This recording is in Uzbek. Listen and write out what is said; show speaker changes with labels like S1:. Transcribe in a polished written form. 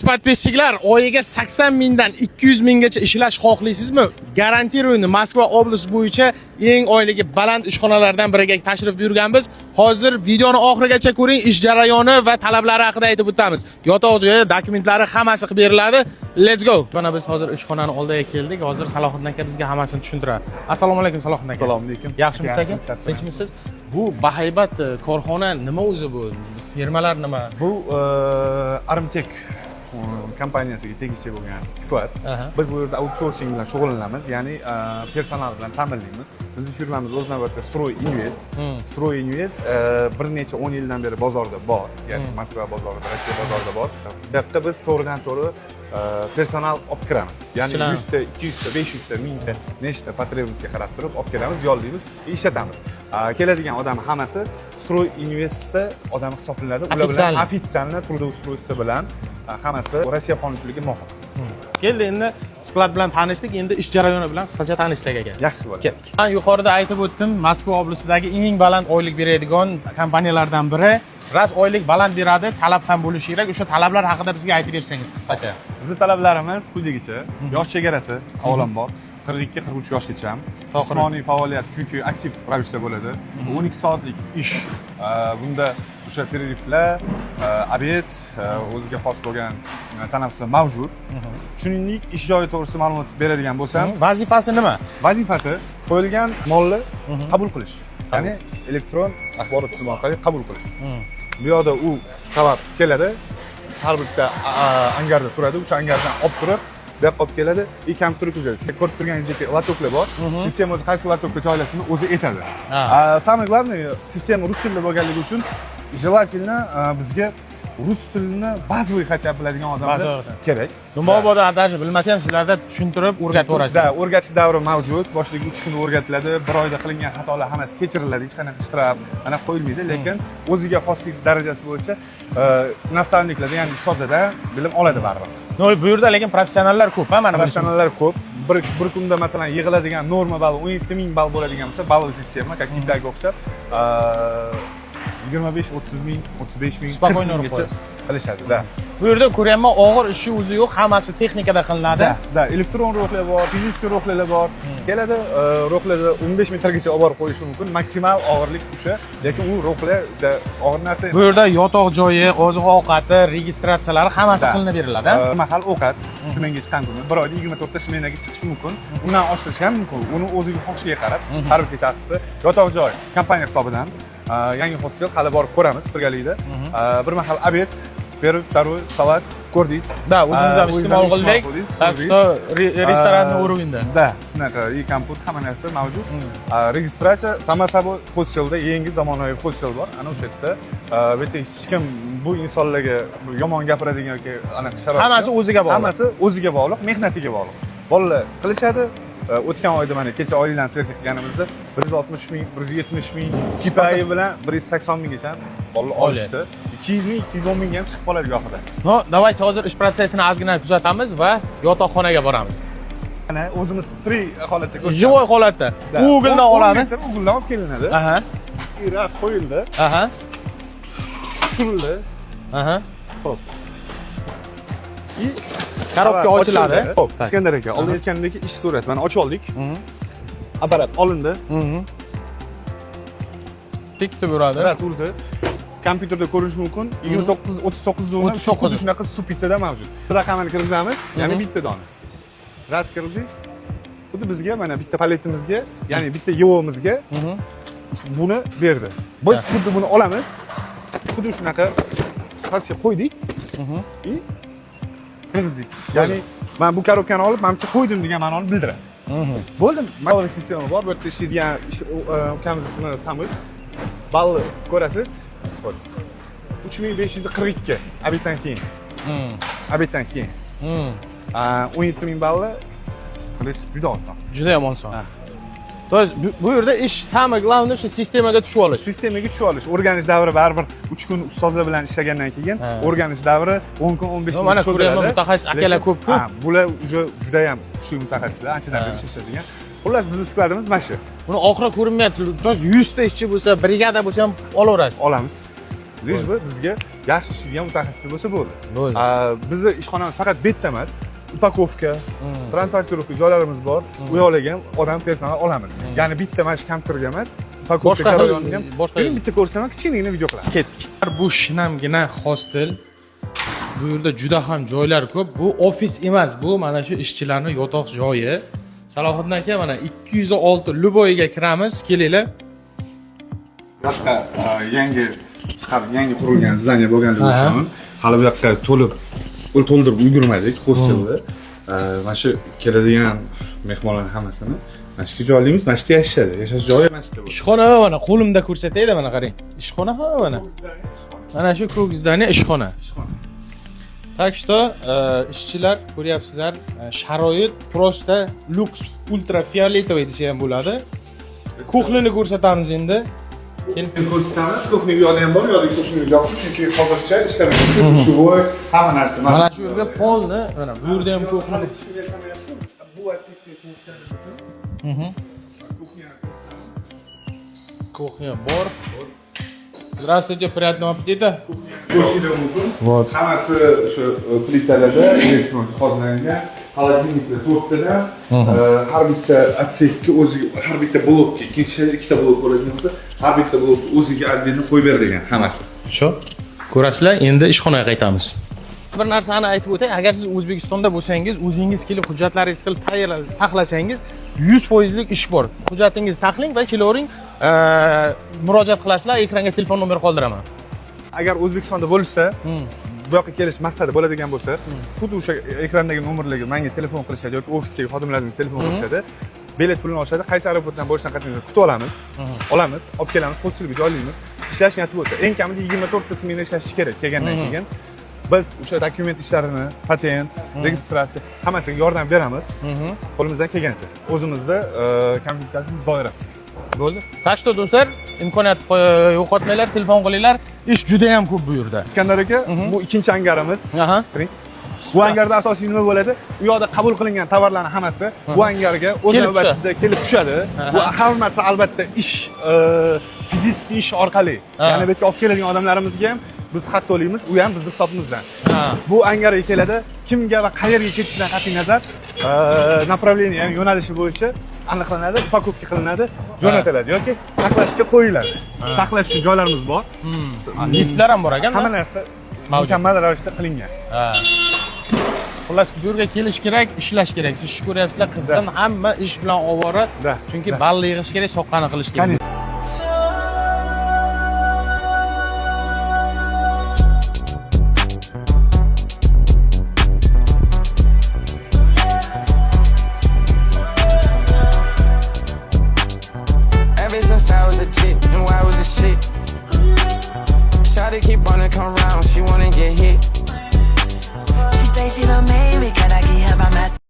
S1: Podpisчиклар, oyiga 80 mingdan 200 minggacha ishlash xohlaysizmi? Garantiruyni Moskva oblasti bo'yicha eng oyligi baland ishxonalardan biriga tashrif buyurganmiz. Hozir videoni oxirigacha ko'ring, ish jarayoni va talablari haqida aytib o'tamiz. Yotoq joyi, dokumentlari hammasi qilib beriladi. Let's go. Mana biz hozir ishxonani oldiga keldik. Hozir Salohiddin aka bizga hammasini tushuntiradi. Assalomu alaykum Salohiddin aka.
S2: Assalomu alaykum.
S1: Yaxshimisiz aka? Tinchmisiz? Bu bahaybat korxona nima o'zi bu? Firmalar nima?
S2: Bu Armtek kompaniyasiga tegishli bo'lgan sklad. Biz bu yerda outsourcing bilan shug'ullanamiz, ya'ni personal bilan ta'minlaymiz. Bizning firmamiz o'z navbatida Stroy Invest. Stroy Invest bir necha 10 yildan beri bozorda bor, ya'ni Moskva bozorida, Rossiya bozorida bor. Bu yerda biz to'g'ridan-to'g'ri personal olib kiramiz. Ya'ni 100 ta, 200 ta, 500 ta, 1000 ta nechta потребностьga qarab turib olib kelamiz, yollaymiz, ishlatamiz. Keladigan odam hammasi Stroy Investda odam hisoblanadi. Ular bilan официально трудоустройство bilan hammasi Rossiya qonunchiligiga muvofiq.
S1: Keldi, endi sklad bilan tanishdik, endi ish jarayoni bilan qisqacha tanishsak aka.
S2: Yaxshi bo'ladi.
S1: Ketdik. Men yuqorida aytib o'tdim, Moskva oblastidagi eng baland oylik beradigan kompaniyalardan biri. Ras oylik baland beradi, talab ham bo'lishi kerak. O'sha talablar haqida bizga aytib bersangiz qisqacha.
S2: Bizning talablarimiz quyidagicha: yosh chegarasi avvalambor 42-43 yoshgacha, jismoniy faoliyat chunki aktiv ravishda bo'ladi. 12 soatlik ish. Bunda o'sha pereriflar, obed, o'ziga xos bo'lgan tanaffuslar mavjud. Shuningdek, ish joyi to'g'risida ma'lumot beradigan bo'lsam,
S1: vazifasi nima?
S2: Vazifasi qo'yilgan molni qabul qilish. Ya'ni elektron axborot tizimi orqali qabul qilish. Bu yoqda u tovar keladi, har bitta angarda turadi, o'sha angardan olib turib, bu yoqqa olib keladi, kompyuter o'tkazadi. Siz ko'rib turganingizdek latoklar bor. Sistema o'zi qaysi latokka joylashishini o'zi aytadi. Самое главное, sistema rus tilida bo'lganligi uchun желательно bizga rus tilini bazaviy хотя бы biladigan odamlar kerak.
S1: Mabodo adajni bilmasa ham sizlarda tushuntirib o'rgatib o'rasiz.
S2: Da, o'rgatish davri mavjud. Boshligi 3 kun o'rgatiladi. 1 oyda qilingan xatolar hammasi kechiriladi. Hech qanaqa shtraf ana qo'yilmaydi, lekin o'ziga xoslik darajasi bo'yicha nastavniklarda, ya'ni ustozada bilim oladi baribir.
S1: No, bu yerda lekin professionallar ko'p, ha, mana
S2: professionallar ko'p. Bir kunda masalan yig'iladigan norma balli 17 ming ball bo'ladigan bo'lsa, balli sistema, как Kitayga o'xshab 25-30 ming, 35 ming
S1: spokойно
S2: qilishadi, da.
S1: Bu yerda ko'ryapman, og'ir ishi o'zi yo'q, hammasi texnikada qilinadi.
S2: Da, elektron ro'xlar bor, fizik ro'xlar bor. Keladi, ro'xlarni 15 metrgacha olib borib qo'yishi mumkin. Maksimal og'irlik o'sha, lekin u ro'xlarda og'ir narsa emas.
S1: Bu yerda yotoq joyi, oziq-ovqati, registratsiyalari hammasi qilinib beriladi.
S2: Mahal ovqat smenaga chiqqan kuni 1 oyda 24 ta smenaga chiqishi mumkin. Undan oshirish ham mumkin. Uni o'ziga xohishiga qarab, har bir shaxsi yotoq joy kompaniya hisobidan yangi hostel hali borib ko'ramiz birgalikda. Bir mahal obed, первый, второй salat ko'rdingiz.
S1: Da, o'zingiz ham iste'mol qildik. Так что restoranning уровеньda.
S2: Da, shunaqa kompyuter hamma narsa mavjud. Registratsiya sama собой hostelda yangi zamonaviy hostel bor. Ana o'sha yerda bu yerda hech kim bu insonlarga yomon gapiradigan yoki anaqa sharoit.
S1: Hammasi o'ziga bog'liq.
S2: Hammasi o'ziga bog'liq, mehnatiga bog'liq. Bolalar qilishadi. O'tgan oyda mana kecha oyliklarni sertifikat qilganimizda 160 ming, 170 ming, kipayi bilan 180 minggacha bolalar olishdi. 200 ming, 210 mingga ham chiqib qoladi gohida.
S1: No, давайте hozir ish protsessini ozgina kuzatamiz va yotoqxonaga boramiz.
S2: Mana o'zimiz stri holatda ko'rsatamiz.
S1: Живой holatda. Ugeldan oladi.
S2: Ugeldan olib kelinadi.
S1: Aha.
S2: Ras qo'yildi.
S1: Aha.
S2: Tushirildi.
S1: Aha.
S2: Xo'p.
S1: Korobka ochiladi.
S2: Xo'p, Iskandar aka, oldin aytganimdek ish surati mana ochib oldik. Apparat olindi.
S1: Tik turib yuradi.
S2: Ras urdi. Kompyuterda ko'rish mumkin. 29-39 dona xuddi shunaqa supitsada mavjud. Bir raqamini kirgizamiz, ya'ni bitta dona. Ras kirdik. Xuddi bizga mana bitta paletimizga, ya'ni bitta yevomizga buni berdi. Biz xuddi buni olamiz. Xuddi shunaqa pastga qo'ydik. Kirgizdik. Ya'ni men bu korobkani olib, menimcha qo'ydim degan ma'noni bildiradi. Bo'ldi. Balli sistema bor. Bu yerda ishlaydigan ukamiz ismi Samul. Balli ko'rasiz. 3542 obeddan keyin. Obeddan keyin. 17 ming balli qilish juda oson.
S1: Juda ham oson. То есть bu yerda ish самое главное shu sistemaga tushib olish.
S2: Sistemaga tushib olish. O'rganish davri baribir 3 kun ustozlar bilan ishlagandan keyin o'rganish davri 10 kun, 15 kun
S1: cho'ziladi. Mana ko'ryapman, mutaxassis akalar ko'p-ku.
S2: Bular juda ham kuchli mutaxassislar, anchadan beri ishlashadigan. Xullas, bizning skladimiz mana shu.
S1: Buni oxiri ko'rinmayapti. To 100 ta ishchi bo'lsa, brigada bo'lsa ham olaverasiz.
S2: Olamiz. Lish bu bizga yaxshi ishlaydigan mutaxassislar bo'lsa bo'ldi.
S1: Bo'ldi.
S2: Bizni ishxonamiz faqat bitta emas, upakovka, transportirovka joylarimiz bor. U yoqlarga ham odam personal olamiz. Ya'ni bitta mana shu kompyuterga emas, upakovka jarayoniga ham film bitta ko'rsam, kichkinagina video qilamiz. Ketdik.
S1: Bu shinamgina hostel. Bu yerda juda ham joylar ko'p. Bu ofis emas, bu mana shu ishchilarning yotoq joyi. Salohiddin aka, mana 206 Luboyga kiramiz, kelinglar.
S2: Yoqqa yangi qurilgan zdaniya bo'lganligi uchun hali bu yoqqa to'ldirib ulgurmadik hostelni. Mana shu keladigan mehmonlarning hammasini mana shu joylaymiz, mana shu yashashadi. Yashash joyi mana shu.
S1: Ishxona mana qo'limda ko'rsatayda, mana qarang. Ishxona mana. Mana shu ko'k zdaniya ishxona. Так что ishchilar ko'ryapsizlar, sharoit prosta luks, ultrafioletовый desa ham bo'ladi. Kuxlini ko'rsatamiz endi.
S2: Ko'rsatamiz, kuxning yo'li ham bor, yo'li kuxning yo'q, chunki hozircha ishlamayapti. Shu voy hamma narsa.
S1: Mana shu yerga polni, mana bu yerda ham kuxni.
S2: Bu atsekni
S1: Kuxnya bor. Здравствуйте, приятного аппетита.
S2: Ko'shida mumkin.
S1: Вот.
S2: Hammasi o'sha plitalarda elektron jihozlangan, холодильникlar 4 tada, har bitta atsekka o'ziga, har bitta blokka, ikkita blok bo'ladigan bo'lsa, har bitta blok o'ziga отдельно qo'yib berilgan hammasi.
S1: Shu. Ko'rasizlar, endi ishxonaga qaytamiz. Bir narsani aytib o'tay, agar siz O'zbekistonda bo'lsangiz, o'zingiz kelib hujjatlaringizni qilib taxlasangiz, 100% lik ish bor. Hujjatingizni taxling va kelavering, murojaat qilasizlar, ekranga telefon nomeri qoldiraman.
S2: Agar O'zbekistonda bo'lsa, bu yoqqa kelish maqsadi bo'ladigan bo'lsa, xuddi o'sha ekrandagi nomerlarga menga telefon qilishadi yoki ofisdagi xodimlarga telefon qilishadi. Bilet pulini olishadi, qaysi aeroportdan bo'lishdan qat'iy kutib olamiz, olib kelamiz, hostelga joylaymiz. Ishlash niyati bo'lsa, eng kamida 24 ta smena ishlashi kerak kelgandan keyin. Biz o'sha dokument ishlarini, patent, registratsiya hammasiga yordam beramiz. Qo'limizdan kelgancha. O'zimizda konfidensiallik doirasida.
S1: Bo'ldi. Tak что do'stlar, imkoniyat yo'qotmanglar, telefon qilinglar. Ish juda ham ko'p bu yerda.
S2: Iskandar aka, bu ikkinchi angarimiz. Bu angarda asosiy nima bo'ladi? U yoqda qabul qilingan tovarlarning hammasi bu angarga o'z navbatida kelib tushadi. Bu hammasi albatta ish fizik ish orqali. Ya'ni bu yerga olib keladigan odamlarimizga ham biz haq to'laymiz, u ham bizning hisobimizdan. Bu angarga keladi, kimga va qayerga ketishidan qat'iy nazar, направление, ya'ni yo'nalishi bo'yicha aniqlanadi, upakovka qilinadi, jo'natiladi yoki saqlashga qo'yiladi. Saqlash uchun joylarimiz bor.
S1: Liftlar ham bor ekan.
S2: Hamma narsa mukammal ravishda qilingan.
S1: Xullas, bu yerga kelish kerak, ishlash kerak. Ish ko'ryapsizlar, qizg'in, hamma ish bilan ovora. Chunki ball yig'ish kerak, soqqani qilish kerak.
S3: Keep wanna come round, she wanna